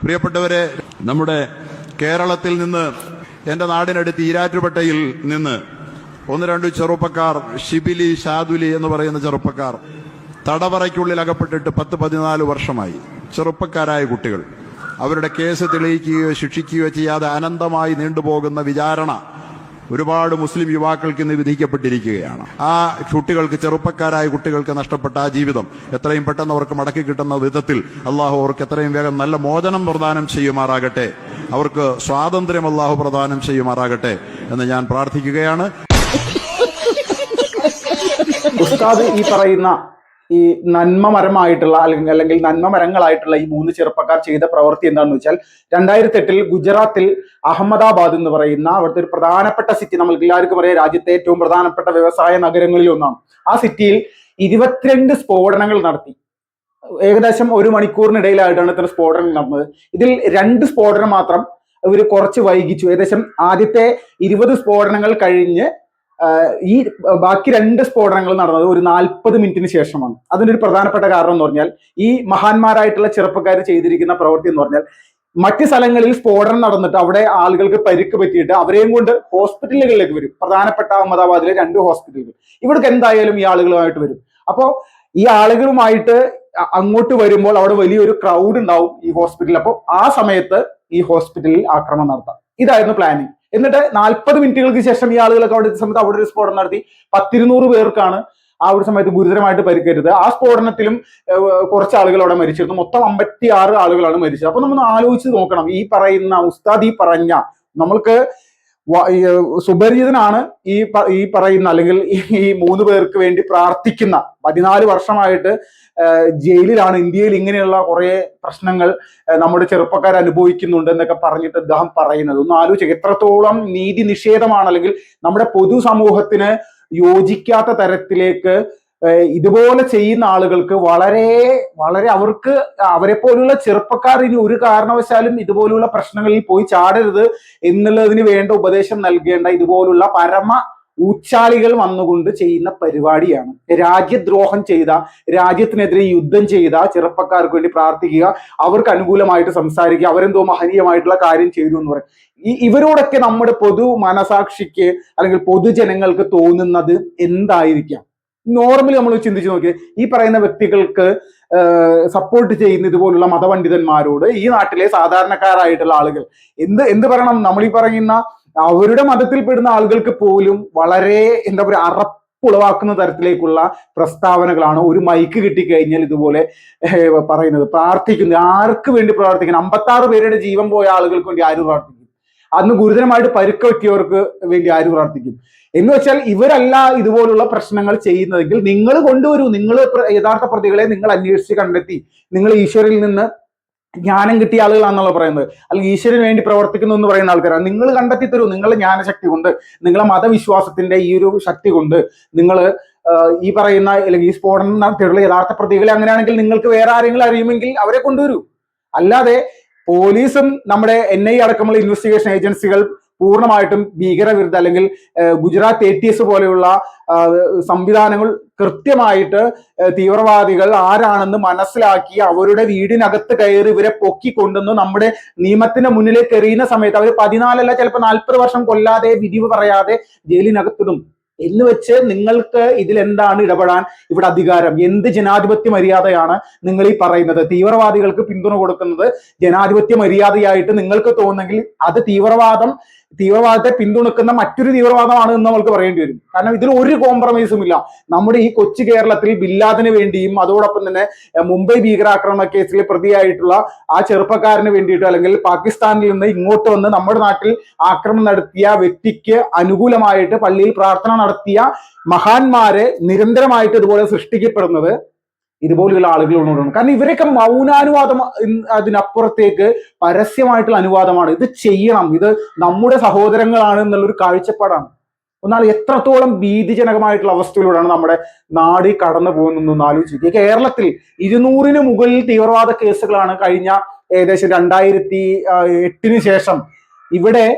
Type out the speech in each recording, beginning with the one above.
പ്രിയപ്പെട്ടവരെ, നമ്മുടെ കേരളത്തിൽ നിന്ന്, എന്റെ നാടിനടുത്ത് ഈരാറ്റുപേട്ടയിൽ നിന്ന് ഒന്ന് രണ്ട് ചെറുപ്പക്കാർ, ഷിബിലി, ഷാദുലി എന്ന് പറയുന്ന ചെറുപ്പക്കാർ തടവറയ്ക്കുള്ളിൽ അകപ്പെട്ടിട്ട് 10-14 വർഷമായി. ചെറുപ്പക്കാരായ കുട്ടികൾ. അവരുടെ കേസ് തെളിയിക്കുകയോ ശിക്ഷിക്കുകയോ ചെയ്യാതെ അനന്തമായി നീണ്ടുപോകുന്ന വിചാരണ ഒരുപാട് മുസ്ലിം യുവാക്കൾക്ക് ഇന്ന് വിധിക്കപ്പെട്ടിരിക്കുകയാണ്. ആ കുട്ടികൾക്ക്, ചെറുപ്പക്കാരായ കുട്ടികൾക്ക് നഷ്ടപ്പെട്ട ആ ജീവിതം എത്രയും പെട്ടെന്ന് അവർക്ക് മടക്കി കിട്ടുന്ന വിധത്തിൽ അള്ളാഹു അവർക്ക് എത്രയും വേഗം നല്ല മോചനം പ്രദാനം ചെയ്യുമാറാകട്ടെ, അവർക്ക് സ്വാതന്ത്ര്യം അള്ളാഹു പ്രദാനം ചെയ്യുമാറാകട്ടെ എന്ന് ഞാൻ പ്രാർത്ഥിക്കുകയാണ്. ഉസ്താദ് ഈ പറയുന്ന ഈ നന്മമരമായിട്ടുള്ള അല്ലെങ്കിൽ നന്മമരങ്ങളായിട്ടുള്ള ഈ 3 ചെറുപ്പക്കാർ ചെയ്ത പ്രവൃത്തി എന്താണെന്ന് വെച്ചാൽ 2008 ഗുജറാത്തിൽ അഹമ്മദാബാദ് എന്ന് പറയുന്ന അവിടുത്തെ ഒരു പ്രധാനപ്പെട്ട സിറ്റി, നമ്മൾക്ക് എല്ലാവർക്കും അറിയാം, രാജ്യത്തെ ഏറ്റവും പ്രധാനപ്പെട്ട വ്യവസായ നഗരങ്ങളിൽ ഒന്നാണ്. ആ സിറ്റിയിൽ 22 സ്ഫോടനങ്ങൾ നടത്തി. ഏകദേശം 1 മണിക്കൂറിനിടയിലായിട്ടാണ് ഇത്ര സ്ഫോടനങ്ങൾ നടന്നത്. ഇതിൽ 2 സ്ഫോടനം മാത്രം ഇവർ കുറച്ച് വൈകിച്ചു. ഏകദേശം ആദ്യത്തെ 20 സ്ഫോടനങ്ങൾ കഴിഞ്ഞ് ഈ ബാക്കി 2 സ്ഫോടനങ്ങൾ നടന്നത് ഒരു 40 മിനിറ്റിന് ശേഷമാണ്. അതിനൊരു പ്രധാനപ്പെട്ട കാരണം എന്ന് പറഞ്ഞാൽ, ഈ മഹാന്മാരായിട്ടുള്ള ചെറുപ്പക്കാർ ചെയ്തിരിക്കുന്ന പ്രവൃത്തി എന്ന് പറഞ്ഞാൽ, മറ്റ് സ്ഥലങ്ങളിൽ സ്ഫോടനം നടന്നിട്ട് അവിടെ ആളുകൾക്ക് പരിക്ക് പറ്റിയിട്ട് അവരെയും കൊണ്ട് ഹോസ്പിറ്റലുകളിലേക്ക് വരും. പ്രധാനപ്പെട്ട അഹമ്മദാബാദിലെ 2 ഹോസ്പിറ്റലുകൾ. ഇവിടേക്ക് എന്തായാലും ഈ ആളുകളുമായിട്ട് വരും. അപ്പോൾ ഈ ആളുകളുമായിട്ട് അങ്ങോട്ട് വരുമ്പോൾ അവിടെ വലിയൊരു ക്രൗഡ് ഉണ്ടാവും ഈ ഹോസ്പിറ്റലിൽ. അപ്പോൾ ആ സമയത്ത് ഈ ഹോസ്പിറ്റലിൽ ആക്രമണം നടത്താം. ഇതായിരുന്നു പ്ലാനിങ്. എന്നിട്ട് 40 മിനിറ്റുകൾക്ക് ശേഷം ഈ ആളുകളൊക്കെ അവിടെ സമയത്ത് അവിടെ ഒരു സ്ഫോടനം നടത്തി. 10-200 പേർക്കാണ് ആ ഒരു സമയത്ത് ഗുരുതരമായിട്ട് പരിക്കേറ്റത്. ആ സ്ഫോടനത്തിലും കുറച്ച് ആളുകൾ അവിടെ മരിച്ചിരുന്നു. മൊത്തം 56 ആളുകളാണ് മരിച്ചത്. അപ്പൊ നമ്മൾ ആലോചിച്ച് നോക്കണം, ഈ പറയുന്ന ഉസ്താദ് ഈ പറഞ്ഞ, നമ്മൾക്ക് സുപരിചിതനാണ് ഈ പറയുന്ന, അല്ലെങ്കിൽ ഈ 3 പേർക്ക് വേണ്ടി പ്രാർത്ഥിക്കുന്ന, 14 വർഷമായിട്ട് ജയിലിലാണ്. ഇന്ത്യയിൽ ഇങ്ങനെയുള്ള കുറെ പ്രശ്നങ്ങൾ നമ്മുടെ ചെറുപ്പക്കാർ അനുഭവിക്കുന്നുണ്ട് എന്നൊക്കെ പറഞ്ഞിട്ട് അദ്ദേഹം പറയുന്നത് ഒന്ന് ആലോചിക്കുക. എത്രത്തോളം നീതി നിഷേധമാണ്, അല്ലെങ്കിൽ നമ്മുടെ പൊതുസമൂഹത്തിന് യോജിക്കാത്ത തരത്തിലേക്ക് ഇതുപോലെ ചെയ്യുന്ന ആളുകൾക്ക് വളരെ വളരെ അവരെ പോലുള്ള ചെറുപ്പക്കാർ ഇനി ഒരു കാരണവശാലും ഇതുപോലുള്ള പ്രശ്നങ്ങളിൽ പോയി ചാടരുത് എന്നുള്ളതിന് വേണ്ട ഉപദേശം നൽകേണ്ട ഇതുപോലുള്ള പരമ ഊച്ചാളികൾ വന്നുകൊണ്ട് ചെയ്യുന്ന പരിപാടിയാണ്. രാജ്യദ്രോഹം ചെയ്ത, രാജ്യത്തിനെതിരെ യുദ്ധം ചെയ്ത ചെറുപ്പക്കാർക്ക് വേണ്ടി പ്രാർത്ഥിക്കുക, അവർക്ക് അനുകൂലമായിട്ട് സംസാരിക്കുക, അവരെന്തോ മഹനീയമായിട്ടുള്ള കാര്യം ചെയ്തു എന്ന് പറയും. ഇവരോടൊക്കെ നമ്മുടെ പൊതു മനസാക്ഷിക്ക് അല്ലെങ്കിൽ പൊതുജനങ്ങൾക്ക് തോന്നുന്നത് എന്തായിരിക്കാം? നോർമലി നമ്മൾ ചിന്തിച്ചു നോക്കിയാൽ ഈ പറയുന്ന വ്യക്തികൾക്ക് സപ്പോർട്ട് ചെയ്യുന്ന ഇതുപോലുള്ള മതപണ്ഡിതന്മാരോട് ഈ നാട്ടിലെ സാധാരണക്കാരായിട്ടുള്ള ആളുകൾ എന്ത് പറയണം? നമ്മൾ ഈ പറയുന്ന അവരുടെ മതത്തിൽപ്പെടുന്ന ആളുകൾക്ക് പോലും വളരെ എന്താ പറയുക, അറപ്പുളവാക്കുന്ന തരത്തിലേക്കുള്ള പ്രസ്താവനകളാണ്. ഒരു മൈക്ക് കിട്ടിക്കഴിഞ്ഞാൽ ഇതുപോലെ പറയുന്നത്. പ്രാർത്ഥിക്കുന്നത് ആർക്ക് വേണ്ടി പ്രാർത്ഥിക്കണം? 56 പേരുടെ ജീവൻ പോയ ആളുകൾക്ക് വേണ്ടി ആര് പ്രാർത്ഥിക്കും? അന്ന് ഗുരുതരമായിട്ട് പരുക്ക് പറ്റിയവർക്ക് വേണ്ടി ആര് പ്രാർത്ഥിക്കും? എന്ന് വെച്ചാൽ ഇവരല്ല ഇതുപോലുള്ള പ്രശ്നങ്ങൾ ചെയ്യുന്നതെങ്കിൽ നിങ്ങൾ കൊണ്ടുവരൂ. നിങ്ങൾ യഥാർത്ഥ പ്രതികളെ നിങ്ങൾ അന്വേഷിച്ച് കണ്ടെത്തി, നിങ്ങൾ ഈശ്വരിൽ നിന്ന് ജ്ഞാനം കിട്ടിയ ആളുകളാണെന്നുള്ള പറയുന്നത്, അല്ലെങ്കിൽ ഈശ്വരന് വേണ്ടി പ്രവർത്തിക്കുന്നു എന്ന് പറയുന്ന ആൾക്കാരാണ്. നിങ്ങൾ കണ്ടെത്തി തരൂ. നിങ്ങളുടെ ജ്ഞാനശക്തി കൊണ്ട്, നിങ്ങളെ മതവിശ്വാസത്തിന്റെ ഈ ഒരു ശക്തി കൊണ്ട് നിങ്ങൾ ഈ പറയുന്ന അല്ലെങ്കിൽ ഈ സ്ഫോടനം നടത്തിയുള്ള യഥാർത്ഥ പ്രതികളെ, അങ്ങനെയാണെങ്കിൽ നിങ്ങൾക്ക് വേറെ ആരെങ്കിലും അറിയുമെങ്കിൽ അവരെ കൊണ്ടുവരൂ. അല്ലാതെ പോലീസും നമ്മുടെ NIA അടക്കമുള്ള ഇൻവെസ്റ്റിഗേഷൻ ഏജൻസികൾ പൂർണ്ണമായിട്ടും ഭീകരവിരുദ്ധ അല്ലെങ്കിൽ ഗുജറാത്ത് ATS പോലെയുള്ള സംവിധാനങ്ങൾ കൃത്യമായിട്ട് തീവ്രവാദികൾ ആരാണെന്ന് മനസ്സിലാക്കി അവരുടെ വീടിനകത്ത് കയറി ഇവരെ പൊക്കിക്കൊണ്ടുവന്ന് നമ്മുടെ നിയമത്തിന്റെ മുന്നിലേക്ക് എറിയുന്ന സമയത്ത് അവർ 14 അല്ല ചിലപ്പോൾ 40 വർഷം കൊല്ലാതെ, വിധിവ് പറയാതെ ജയിലിനകത്തിടും. എന്ന് വെച്ച് നിങ്ങൾക്ക് ഇതിൽ എന്താണ് ഇടപെടാൻ ഇവിടെ അധികാരം? എന്ത് ജനാധിപത്യ മര്യാദയാണ് നിങ്ങൾ ഈ പറയുന്നത്? തീവ്രവാദികൾക്ക് പിന്തുണ കൊടുക്കുന്നത് ജനാധിപത്യ മര്യാദയായിട്ട് നിങ്ങൾക്ക് തോന്നുന്നെങ്കിൽ അത് തീവ്രവാദത്തെ പിന്തുണക്കുന്ന മറ്റൊരു തീവ്രവാദമാണ് എന്ന് നമ്മൾക്ക് പറയേണ്ടി വരും. കാരണം ഇതിൽ ഒരു കോംപ്രമൈസും ഇല്ല. നമ്മുടെ ഈ കൊച്ചു കേരളത്തിൽ ബില്ലാദിന് വേണ്ടിയും അതോടൊപ്പം തന്നെ മുംബൈ ഭീകരാക്രമണ കേസിൽ പ്രതിയായിട്ടുള്ള ആ ചെറുപ്പക്കാരന് വേണ്ടിയിട്ട്, അല്ലെങ്കിൽ പാകിസ്ഥാനിൽ നിന്ന് ഇങ്ങോട്ട് വന്ന് നമ്മുടെ നാട്ടിൽ ആക്രമണം നടത്തിയ വ്യക്തിക്ക് അനുകൂലമായിട്ട് പള്ളിയിൽ പ്രാർത്ഥന നടത്തിയ മഹാന്മാരെ നിരന്തരമായിട്ട് ഇതുപോലെ സൃഷ്ടിക്കപ്പെടുന്നത് ഇതുപോലെയുള്ള ആളുകളോടാണ്. കാരണം ഇവരൊക്കെ മൗനാനുവാദം, അതിനപ്പുറത്തേക്ക് പരസ്യമായിട്ടുള്ള അനുവാദമാണ്. ഇത് ചെയ്യണം, ഇത് നമ്മുടെ സഹോദരങ്ങളാണ് എന്നുള്ളൊരു കാഴ്ചപ്പാടാണ്. എന്നാൽ എത്രത്തോളം ഭീതിജനകമായിട്ടുള്ള അവസ്ഥയിലൂടെയാണ് നമ്മുടെ നാട് കടന്നു പോകുന്നതെന്ന് ആലോചിക്കുക. കേരളത്തിൽ 200-ന് മുകളിൽ തീവ്രവാദ കേസുകളാണ് കഴിഞ്ഞ ഏകദേശം 2008-ന് ശേഷം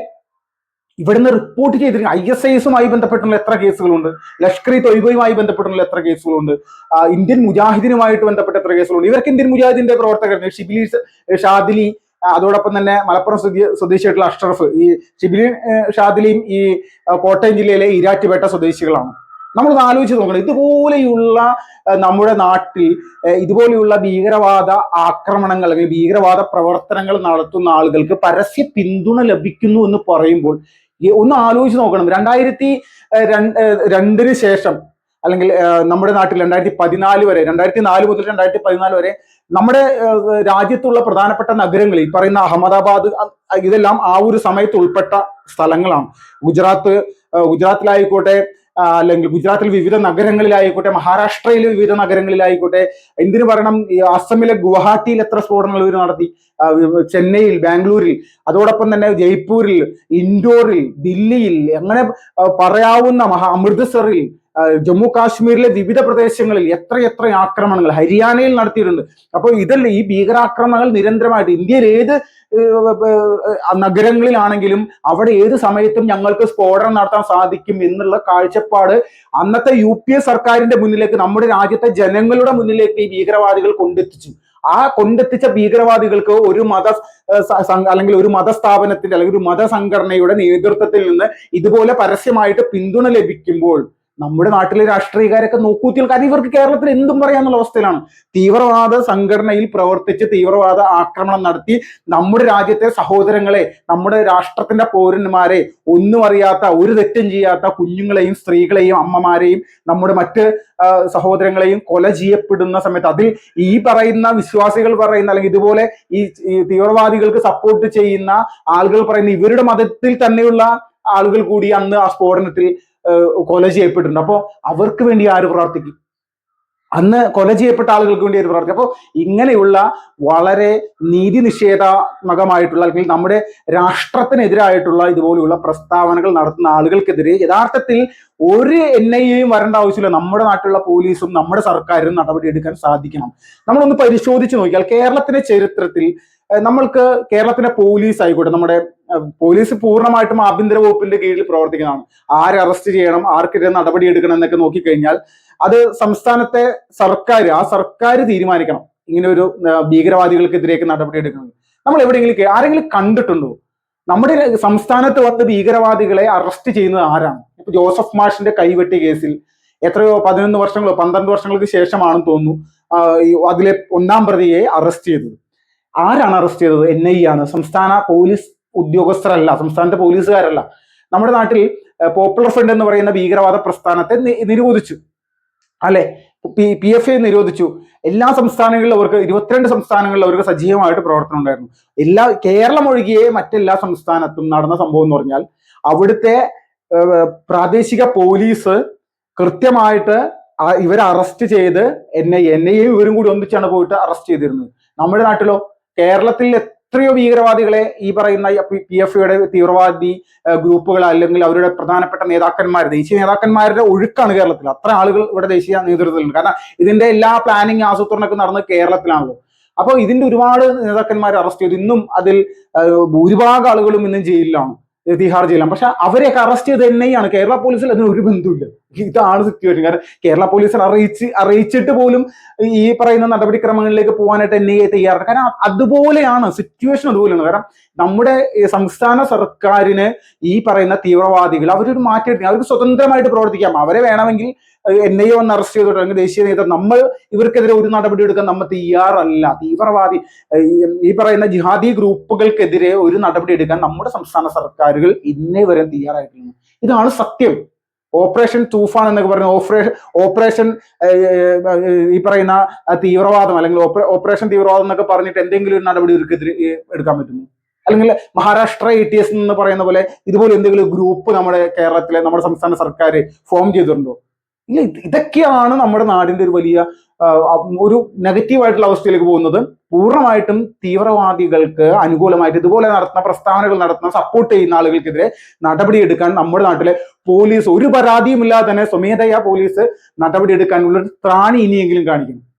ഇവിടുന്ന് റിപ്പോർട്ട് ചെയ്തിരിക്കുന്ന. ISIS-ഉമായി ബന്ധപ്പെട്ടുള്ള എത്ര കേസുകളുണ്ട്? ലഷ്കർ-ഇ-തൊയ്ബയുമായി ബന്ധപ്പെട്ടുള്ള എത്ര കേസുകളുണ്ട്? ഇന്ത്യൻ മുജാഹിദിനുമായിട്ട് ബന്ധപ്പെട്ട എത്ര കേസുകളുണ്ട്? ഇവർക്ക് ഇന്ത്യൻ മുജാഹിദിന്റെ പ്രവർത്തകർ ഷിബിലി, ഷാദിലി, അതോടൊപ്പം തന്നെ മലപ്പുറം സ്വദേശിയായിട്ടുള്ള അഷ്റഫ്, ഈ ഷിബിലി ഷാദിലിയും ഈ കോട്ടയം ജില്ലയിലെ ഈരാറ്റുപേട്ട സ്വദേശികളാണ്. നമ്മളൊന്ന് ആലോചിച്ച് നോക്കണം, ഇതുപോലെയുള്ള നമ്മുടെ നാട്ടിൽ ഇതുപോലെയുള്ള ഭീകരവാദ ആക്രമണങ്ങൾ അല്ലെങ്കിൽ ഭീകരവാദ പ്രവർത്തനങ്ങൾ നടത്തുന്ന ആളുകൾക്ക് പരസ്യ പിന്തുണ ലഭിക്കുന്നു എന്ന് പറയുമ്പോൾ ഒന്ന് ആലോചിച്ച് നോക്കണം. 2002 ശേഷം അല്ലെങ്കിൽ നമ്മുടെ നാട്ടിൽ 2014 വരെ, 2004 മുതൽ 2014 വരെ നമ്മുടെ രാജ്യത്തുള്ള പ്രധാനപ്പെട്ട നഗരങ്ങൾ, ഈ പറയുന്ന അഹമ്മദാബാദ്, ഇതെല്ലാം ആ ഒരു സമയത്ത് ഉൾപ്പെട്ട സ്ഥലങ്ങളാണ്. ഗുജറാത്തിലായിക്കോട്ടെ, അല്ലെങ്കിൽ ഗുജറാത്തിൽ വിവിധ നഗരങ്ങളിലായിക്കോട്ടെ, മഹാരാഷ്ട്രയിലെ വിവിധ നഗരങ്ങളിലായിക്കോട്ടെ, എന്തിനു പറയണം, അസമിലെ ഗുവാഹട്ടിയിൽ എത്ര സ്ഫോടനങ്ങൾ ഇവർ നടത്തി, ചെന്നൈയിൽ, ബാംഗ്ലൂരിൽ, അതോടൊപ്പം തന്നെ ജയ്പൂരിൽ, ഇൻഡോറിൽ, ദില്ലിയിൽ, അങ്ങനെ പറയാവുന്ന അമൃത്സറിൽ, ജമ്മു കാശ്മീരിലെ വിവിധ പ്രദേശങ്ങളിൽ എത്രയെത്ര ആക്രമണങ്ങൾ ഹരിയാനയിൽ നടത്തിയിട്ടുണ്ട്. അപ്പോൾ ഇതല്ല, ഈ ഭീകരാക്രമണങ്ങൾ നിരന്തരമായിട്ട് ഇന്ത്യയിൽ ഏത് നഗരങ്ങളിലാണെങ്കിലും അവിടെ ഏത് സമയത്തും ഞങ്ങൾക്ക് സ്ഫോടനം നടത്താൻ സാധിക്കും എന്നുള്ള കാഴ്ചപ്പാട് അന്നത്തെ UPA സർക്കാരിന്റെ മുന്നിലേക്ക്, നമ്മുടെ രാജ്യത്തെ ജനങ്ങളുടെ മുന്നിലേക്ക് ഈ ഭീകരവാദികൾ കൊണ്ടെത്തിച്ചു. ആ കൊണ്ടെത്തിച്ച ഭീകരവാദികൾക്ക് ഒരു അല്ലെങ്കിൽ ഒരു മതസ്ഥാപനത്തിന്റെ അല്ലെങ്കിൽ ഒരു മതസംഘടനയുടെ നേതൃത്വത്തിൽ നിന്ന് ഇതുപോലെ പരസ്യമായിട്ട് പിന്തുണ ലഭിക്കുമ്പോൾ നമ്മുടെ നാട്ടിലെ രാഷ്ട്രീയക്കാരൊക്കെ നോക്കൂത്തിയാൽ, കാരണം ഇവർക്ക് കേരളത്തിൽ എന്തും പറയാന്നുള്ള അവസ്ഥയിലാണ്. തീവ്രവാദ സംഘടനയിൽ പ്രവർത്തിച്ച് തീവ്രവാദ ആക്രമണം നടത്തി നമ്മുടെ രാജ്യത്തെ സഹോദരങ്ങളെ, നമ്മുടെ രാഷ്ട്രത്തിന്റെ പൗരന്മാരെ, ഒന്നും അറിയാത്ത, ഒരു തെറ്റും ചെയ്യാത്ത കുഞ്ഞുങ്ങളെയും സ്ത്രീകളെയും അമ്മമാരെയും നമ്മുടെ മറ്റ് സഹോദരങ്ങളെയും കൊല ചെയ്യപ്പെടുന്ന സമയത്ത് അതിൽ ഈ പറയുന്ന വിശ്വാസികൾ പറയുന്ന അല്ലെങ്കിൽ ഇതുപോലെ ഈ തീവ്രവാദികൾക്ക് സപ്പോർട്ട് ചെയ്യുന്ന ആളുകൾ പറയുന്ന ഇവരുടെ മതത്തിൽ തന്നെയുള്ള ആളുകൾ കൂടി അന്ന് ആ സ്ഫോടനത്തിൽ കൊല ചെയ്യപ്പെട്ടിട്ടുണ്ട്. അപ്പോൾ അവർക്ക് വേണ്ടി ആര് പ്രവർത്തിക്കും? അന്ന് കൊല ചെയ്യപ്പെട്ട ആളുകൾക്ക് വേണ്ടി ആര് പ്രവർത്തിക്കും? അപ്പോൾ ഇങ്ങനെയുള്ള വളരെ നീതി നിഷേധാത്മകമായിട്ടുള്ള അല്ലെങ്കിൽ നമ്മുടെ രാഷ്ട്രത്തിനെതിരായിട്ടുള്ള ഇതുപോലെയുള്ള പ്രസ്താവനകൾ നടത്തുന്ന ആളുകൾക്കെതിരെ യഥാർത്ഥത്തിൽ ഒരു NIAയും വരേണ്ട ആവശ്യമില്ല. നമ്മുടെ നാട്ടിലുള്ള പോലീസും നമ്മുടെ സർക്കാരും നടപടിയെടുക്കാൻ സാധിക്കണം. നമ്മളൊന്ന് പരിശോധിച്ച് നോക്കിയാൽ കേരളത്തിന്റെ ചരിത്രത്തിൽ നമ്മൾക്ക് കേരളത്തിന്റെ പോലീസ് ആയിക്കോട്ടെ, നമ്മുടെ പോലീസ് പൂർണ്ണമായിട്ടും ആഭ്യന്തര വകുപ്പിന്റെ കീഴിൽ പ്രവർത്തിക്കുന്നതാണ്. ആരെ അറസ്റ്റ് ചെയ്യണം, ആർക്കെതിരെ നടപടി എടുക്കണം എന്നൊക്കെ നോക്കിക്കഴിഞ്ഞാൽ അത് സംസ്ഥാനത്തെ സർക്കാർ തീരുമാനിക്കണം ഇങ്ങനെ ഒരു ഭീകരവാദികൾക്കെതിരെയൊക്കെ നടപടി എടുക്കുന്നത്. നമ്മൾ എവിടെയെങ്കിലും ആരെങ്കിലും കണ്ടിട്ടുണ്ടോ? നമ്മുടെ സംസ്ഥാനത്ത് വന്ന് ഭീകരവാദികളെ അറസ്റ്റ് ചെയ്യുന്നത് ആരാണ്? ഇപ്പൊ ജോസഫ് മാഷിന്റെ കൈവെട്ടി കേസിൽ എത്രയോ 11 വർഷങ്ങളോ 12 വർഷങ്ങൾക്ക് ശേഷമാണെന്ന് തോന്നുന്നു അതിലെ 1-ാം പ്രതിയെ അറസ്റ്റ് ചെയ്തത്. ആരാണ് അറസ്റ്റ് ചെയ്തത്? NIA ആണ്. സംസ്ഥാന പോലീസ് ഉദ്യോഗസ്ഥരല്ല, സംസ്ഥാനത്തെ പോലീസുകാരല്ല. നമ്മുടെ നാട്ടിൽ പോപ്പുലർ ഫ്രണ്ട് എന്ന് പറയുന്ന ഭീകരവാദ പ്രസ്ഥാനത്തെ നിരോധിച്ചു, അല്ലെ? PFI നിരോധിച്ചു. എല്ലാ സംസ്ഥാനങ്ങളിലും അവർക്ക് 22 സംസ്ഥാനങ്ങളിൽ അവർക്ക് സജീവമായിട്ട് പ്രവർത്തനം ഉണ്ടായിരുന്നു. കേരളം ഒഴികെ മറ്റെല്ലാ സംസ്ഥാനത്തും നടന്ന സംഭവം എന്ന് പറഞ്ഞാൽ അവിടുത്തെ പ്രാദേശിക പോലീസ് കൃത്യമായിട്ട് ഇവരെ അറസ്റ്റ് ചെയ്ത് NIAയും ഇവരും കൂടി ഒന്നിച്ചാണ് പോയിട്ട് അറസ്റ്റ് ചെയ്തിരുന്നത്. നമ്മുടെ നാട്ടിലോ, കേരളത്തിൽ എത്രയോ ഭീകരവാദികളെ ഈ പറയുന്ന PFIയുടെ തീവ്രവാദി ഗ്രൂപ്പുകൾ അല്ലെങ്കിൽ അവരുടെ പ്രധാനപ്പെട്ട നേതാക്കന്മാർ, ദേശീയ നേതാക്കന്മാരുടെ ഒഴുക്കാണ് കേരളത്തിൽ. അത്ര ആളുകൾ ഇവിടെ ദേശീയ നേതൃത്വത്തിലുണ്ട്. കാരണം ഇതിന്റെ എല്ലാ പ്ലാനിങ് ആസൂത്രണമൊക്കെ നടന്നത് കേരളത്തിലാണല്ലോ. അപ്പോൾ ഇതിന്റെ ഒരുപാട് നേതാക്കന്മാർ അറസ്റ്റ് ചെയ്തു. ഇന്നും അതിൽ ഭൂരിഭാഗം ആളുകളും ഇന്നും ജയിലിലാണ്, തിഹാർ ജയിലാണ്. പക്ഷെ അവരെയൊക്കെ അറസ്റ്റ് ചെയ്ത് NIA ആണ്. കേരള പോലീസിൽ അതിന് ഒരു ബന്ധമില്ല. ഇതാണ് സിറ്റുവേഷൻ. കാരണം കേരള പോലീസിനെ അറിയിച്ചിട്ട് പോലും ഈ പറയുന്ന നടപടിക്രമങ്ങളിലേക്ക് പോകാനായിട്ട് NIA തയ്യാറാണ്. കാരണം അതുപോലെയാണ് സിറ്റുവേഷൻ, അതുപോലെയാണ്. കാരണം നമ്മുടെ സംസ്ഥാന സർക്കാരിന് ഈ പറയുന്ന തീവ്രവാദികൾ അവരൊരു മാറ്റി എടുക്കുക, അവർക്ക് സ്വതന്ത്രമായിട്ട് പ്രവർത്തിക്കാം. അവരെ വേണമെങ്കിൽ NIA വന്ന് അറസ്റ്റ് ചെയ്തോട്ടെ, അല്ലെങ്കിൽ ദേശീയ നേതൃത്വം, നമ്മൾ ഇവർക്കെതിരെ ഒരു നടപടി എടുക്കാൻ നമ്മൾ തയ്യാറല്ല. തീവ്രവാദി ഈ പറയുന്ന ജിഹാദി ഗ്രൂപ്പുകൾക്കെതിരെ ഒരു നടപടി എടുക്കാൻ നമ്മുടെ സംസ്ഥാന സർക്കാരുകൾ ഇന്നേ വരെ തയ്യാറായിട്ടില്ല. ഇതാണ് സത്യം. ഓപ്പറേഷൻ തൂഫാൻ എന്നൊക്കെ പറഞ്ഞ ഓപ്പറേഷൻ ഈ പറയുന്ന തീവ്രവാദം അല്ലെങ്കിൽ ഓപ്പറേഷൻ തീവ്രവാദം എന്നൊക്കെ പറഞ്ഞിട്ട് എന്തെങ്കിലും ഒരു നടപടി ഇവർക്കെതിരെ എടുക്കാൻ പറ്റുന്നു? അല്ലെങ്കിൽ മഹാരാഷ്ട്ര ATS എന്ന് പറയുന്ന പോലെ ഇതുപോലെ എന്തെങ്കിലും ഗ്രൂപ്പ് നമ്മുടെ കേരളത്തിലെ നമ്മുടെ സംസ്ഥാന സർക്കാർ ഫോം ചെയ്തിട്ടുണ്ടോ? ഇല്ല. ഇതൊക്കെയാണ് നമ്മുടെ നാടിന്റെ ഒരു വലിയ ഒരു നെഗറ്റീവായിട്ടുള്ള അവസ്ഥയിലേക്ക് പോകുന്നത്. പൂർണ്ണമായിട്ടും തീവ്രവാദികൾക്ക് അനുകൂലമായിട്ട് ഇതുപോലെ നടത്തുന്ന പ്രസ്താവനകൾ നടത്തുന്ന സപ്പോർട്ട് ചെയ്യുന്ന ആളുകൾക്കെതിരെ നടപടിയെടുക്കാൻ നമ്മുടെ നാട്ടിലെ പോലീസ് ഒരു പരാതിയുമില്ലാതെ തന്നെ സ്വമേധയാ പോലീസ് നടപടിയെടുക്കാനുള്ള ത്രാണി ഇനിയെങ്കിലും കാണിക്കണം.